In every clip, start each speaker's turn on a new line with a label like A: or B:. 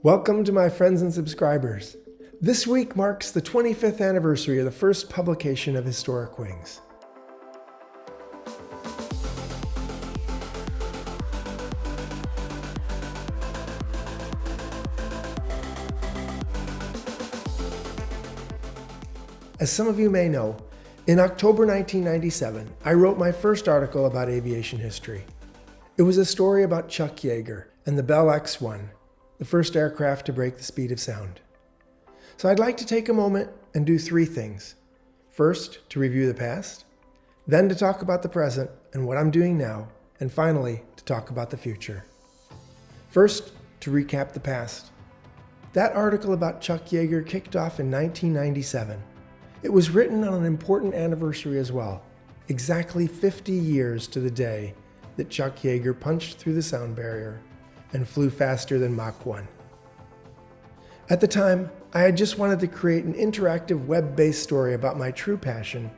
A: Welcome to my friends and subscribers. This week marks the 25th anniversary of the first publication of Historic Wings. As some of you may know, in October 1997, I wrote my first article about aviation history. It was a story about Chuck Yeager and the Bell X-1, the first aircraft to break the speed of sound. So I'd like to take a moment and do three things. First, to review the past, then to talk about the present and what I'm doing now, and finally, to talk about the future. First, to recap the past. That article about Chuck Yeager kicked off in 1997. It was written on an important anniversary as well, exactly 50 years to the day that Chuck Yeager punched through the sound barrier and flew faster than Mach 1. At the time, I had just wanted to create an interactive web-based story about my true passion,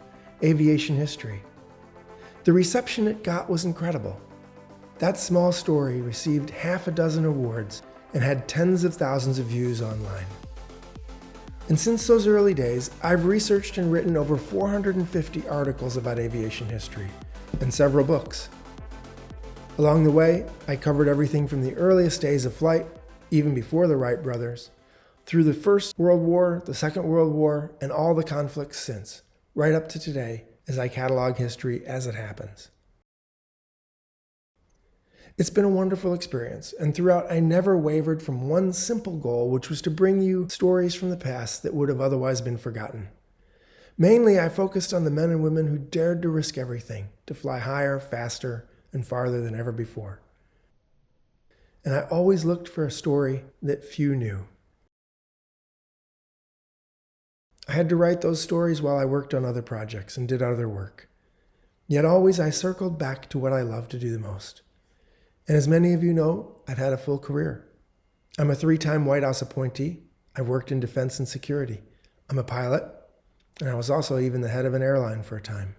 A: aviation history. The reception it got was incredible. That small story received half a dozen awards and had tens of thousands of views online. And since those early days, I've researched and written over 450 articles about aviation history and several books. Along the way, I covered everything from the earliest days of flight, even before the Wright brothers, through the First World War, the Second World War, and all the conflicts since, right up to today as I catalog history as it happens. It's been a wonderful experience, and throughout I never wavered from one simple goal, which was to bring you stories from the past that would have otherwise been forgotten. Mainly, I focused on the men and women who dared to risk everything, to fly higher, faster, and farther than ever before. And I always looked for a story that few knew. I had to write those stories while I worked on other projects and did other work. Yet always I circled back to what I love to do the most. And as many of you know, I've had a full career. I'm a 3-time White House appointee. I've worked in defense and security. I'm a pilot, and I was also even the head of an airline for a time.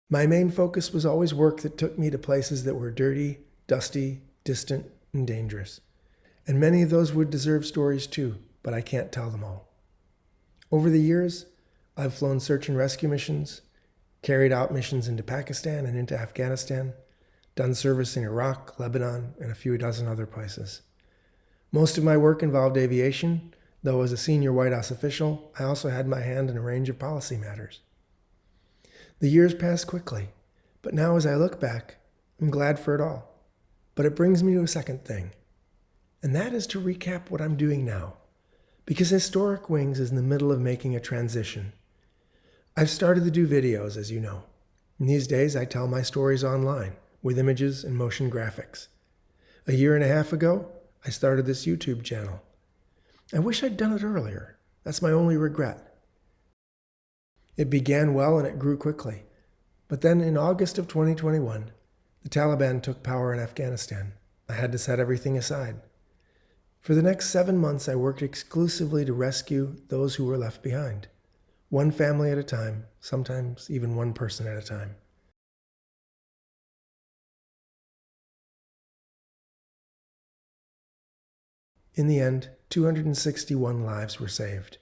A: My main focus was always work that took me to places that were dirty, dusty, distant, and dangerous. And many of those would deserve stories too, but I can't tell them all. Over the years, I've flown search and rescue missions, carried out missions into Pakistan and into Afghanistan, done service in Iraq, Lebanon, and a few dozen other places. Most of my work involved aviation, though as a senior White House official, I also had my hand in a range of policy matters. The years passed quickly, but now as I look back, I'm glad for it all. But it brings me to a second thing, and that is to recap what I'm doing now, because Historic Wings is in the middle of making a transition. I've started to do videos, as you know. And these days, I tell my stories online with images and motion graphics. A year and a half ago, I started this YouTube channel. I wish I'd done it earlier. That's my only regret. It began well and it grew quickly. But then in August of 2021, the Taliban took power in Afghanistan. I had to set everything aside. For the next 7 months, I worked exclusively to rescue those who were left behind. One family at a time, sometimes even one person at a time. In the end, 261 lives were saved.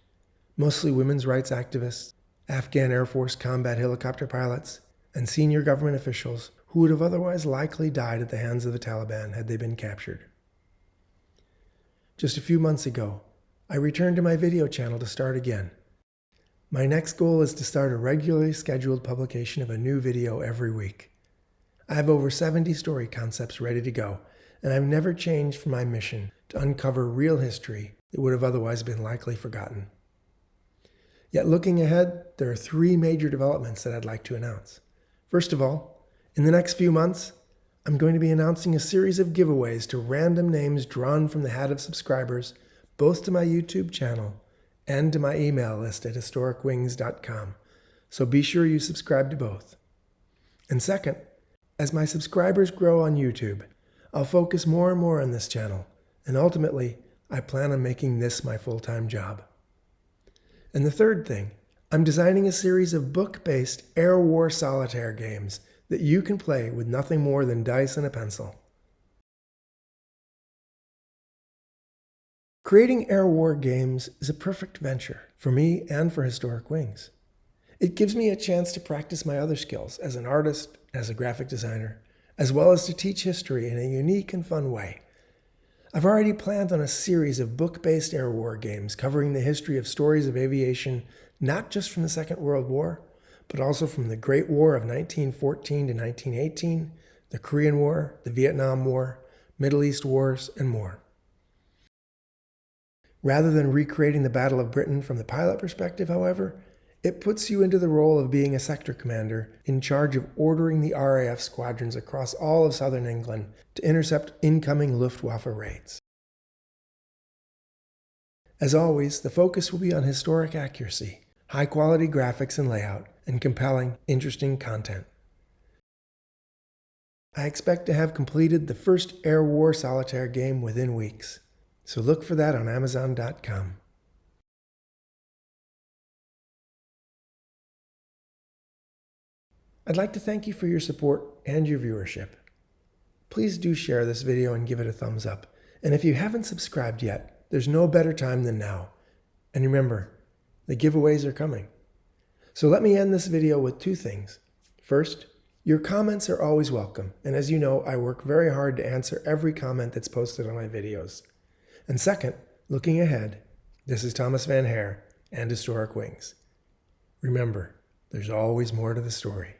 A: Mostly women's rights activists, Afghan Air Force combat helicopter pilots, and senior government officials who would have otherwise likely died at the hands of the Taliban had they been captured. Just a few months ago, I returned to my video channel to start again. My next goal is to start a regularly scheduled publication of a new video every week. I have over 70 story concepts ready to go, and I've never changed from my mission to uncover real history that would have otherwise been likely forgotten. Yet looking ahead, there are 3 major developments that I'd like to announce. First of all, in the next few months, I'm going to be announcing a series of giveaways to random names drawn from the hat of subscribers, both to my YouTube channel and to my email list at historicwings.com, so be sure you subscribe to both. And second, as my subscribers grow on YouTube, I'll focus more and more on this channel, and ultimately, I plan on making this my full-time job. And the third thing, I'm designing a series of book-based air war solitaire games that you can play with nothing more than dice and a pencil. Creating air war games is a perfect venture for me and for Historic Wings. It gives me a chance to practice my other skills as an artist, as a graphic designer, as well as to teach history in a unique and fun way. I've already planned on a series of book-based air war games covering the history of stories of aviation, not just from the Second World War, but also from the Great War of 1914 to 1918, the Korean War, the Vietnam War, Middle East wars, and more. Rather than recreating the Battle of Britain from the pilot perspective, however, it puts you into the role of being a sector commander in charge of ordering the RAF squadrons across all of southern England to intercept incoming Luftwaffe raids. As always, the focus will be on historic accuracy, high-quality graphics and layout, and compelling, interesting content. I expect to have completed the first Air War Solitaire game within weeks, so look for that on Amazon.com. I'd like to thank you for your support and your viewership. Please do share this video and give it a thumbs up. And if you haven't subscribed yet, there's no better time than now. And remember, the giveaways are coming. So let me end this video with two things. First, your comments are always welcome. And as you know, I work very hard to answer every comment that's posted on my videos. And second, looking ahead, this is Thomas Van Hare and Historic Wings. Remember, there's always more to the story.